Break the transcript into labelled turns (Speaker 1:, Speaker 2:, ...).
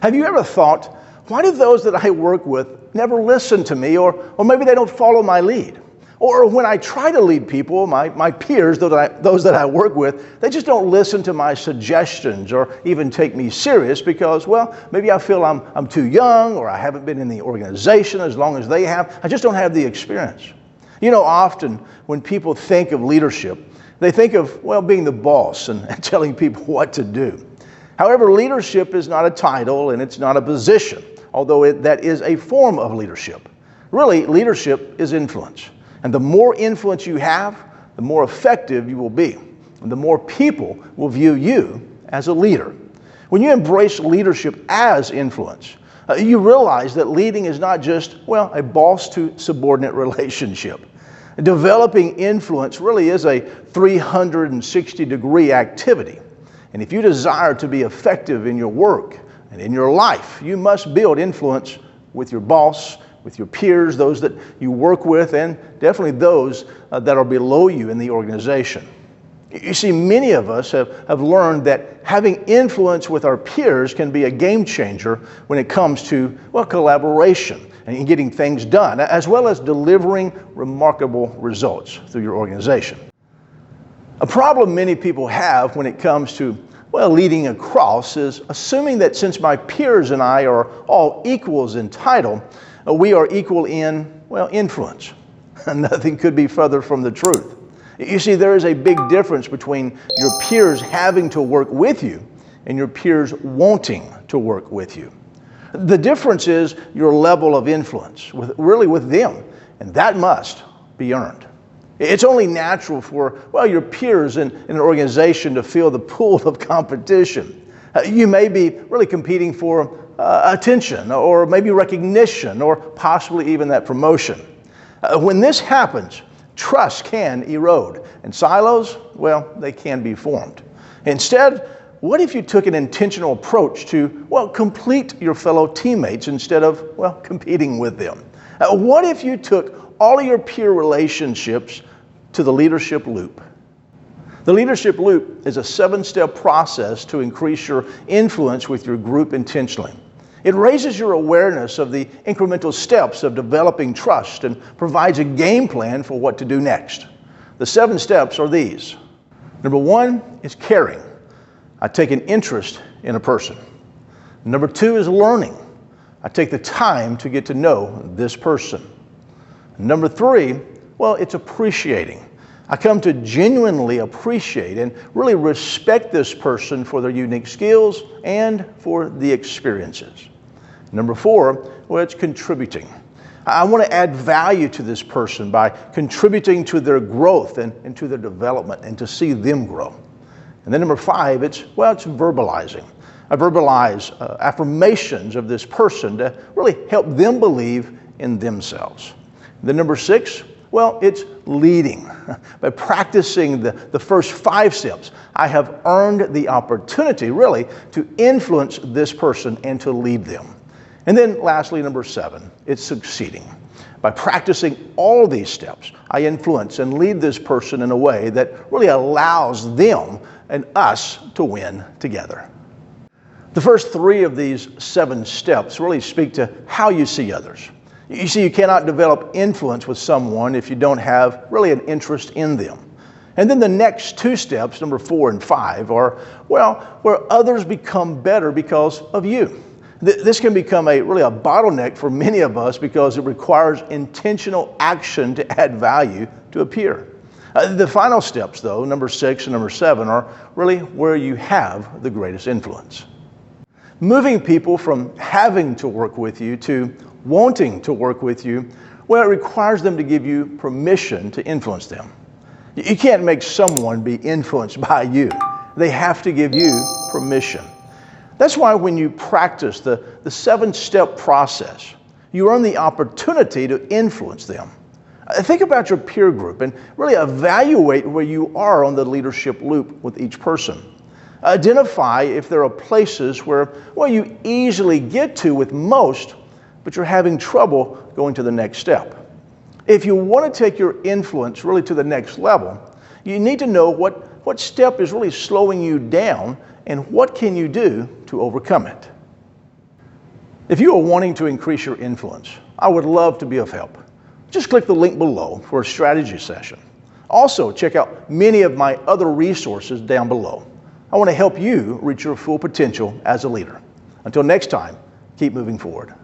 Speaker 1: Have you ever thought, why do those that I work with never listen to me, or maybe they don't follow my lead? Or when I try to lead people, my peers, those that I work with, they just don't listen to my suggestions or even take me serious because, well, maybe I feel I'm too young, or I haven't been in the organization as long as they have. I just don't have the experience. You know, often when people think of leadership, they think of, well, being the boss and telling people what to do. However, leadership is not a title and it's not a position, although that is a form of leadership. Really, leadership is influence. And the more influence you have, the more effective you will be. And the more people will view you as a leader. When you embrace leadership as influence, you realize that leading is not just, well, a boss to subordinate relationship. Developing influence really is a 360-degree activity. And if you desire to be effective in your work and in your life, you must build influence with your boss, with your peers, those that you work with, and definitely those that are below you in the organization. You see, many of us have learned that having influence with our peers can be a game changer when it comes to, well, collaboration and getting things done, as well as delivering remarkable results through your organization. A problem many people have when it comes to, well, leading across is assuming that since my peers and I are all equals in title, we are equal in, well, influence. Nothing could be further from the truth. You see, there is a big difference between your peers having to work with you and your peers wanting to work with you. The difference is your level of influence with them, and that must be earned. It's only natural for, well, your peers in an organization to feel the pull of competition. You may be really competing for attention, or maybe recognition, or possibly even that promotion. When this happens, trust can erode, and silos, well, they can be formed. Instead, what if you took an intentional approach to, well, complete your fellow teammates instead of, well, competing with them? What if you took all of your peer relationships to the leadership loop? The leadership loop is a 7-step process to increase your influence with your group intentionally. It raises your awareness of the incremental steps of developing trust and provides a game plan for what to do next. The 7 steps are these. Number 1 is caring. I take an interest in a person. Number 2 is learning. I take the time to get to know this person. Number 3, well, it's appreciating. I come to genuinely appreciate and really respect this person for their unique skills and for the experiences. Number 4, well, it's contributing. I want to add value to this person by contributing to their growth and to their development and to see them grow. And then number 5, it's verbalizing. I verbalize affirmations of this person to really help them believe in themselves. And then number 6, well, it's leading. By practicing the first 5 steps, I have earned the opportunity, really, to influence this person and to lead them. And then lastly, number 7, it's succeeding. By practicing all these steps, I influence and lead this person in a way that really allows them and us to win together. The first 3 of these 7 steps really speak to how you see others. You see, you cannot develop influence with someone if you don't have really an interest in them. And then the next 2 steps, number 4 and 5, are, well, where others become better because of you. This can become really a bottleneck for many of us because it requires intentional action to add value to a peer. The final steps, though, number 6 and number 7, are really where you have the greatest influence. Moving people from having to work with you to wanting to work with you, well, it requires them to give you permission to influence them. You can't make someone be influenced by you. They have to give you permission. That's why when you practice the 7-step process, you earn the opportunity to influence them. Think about your peer group and really evaluate where you are on the leadership loop with each person. Identify if there are places where, well, you easily get to with most, but you're having trouble going to the next step. If you want to take your influence really to the next level, you need to know what step is really slowing you down and what can you do to overcome it. If you are wanting to increase your influence, I would love to be of help. Just click the link below for a strategy session. Also, check out many of my other resources down below. I want to help you reach your full potential as a leader. Until next time, keep moving forward.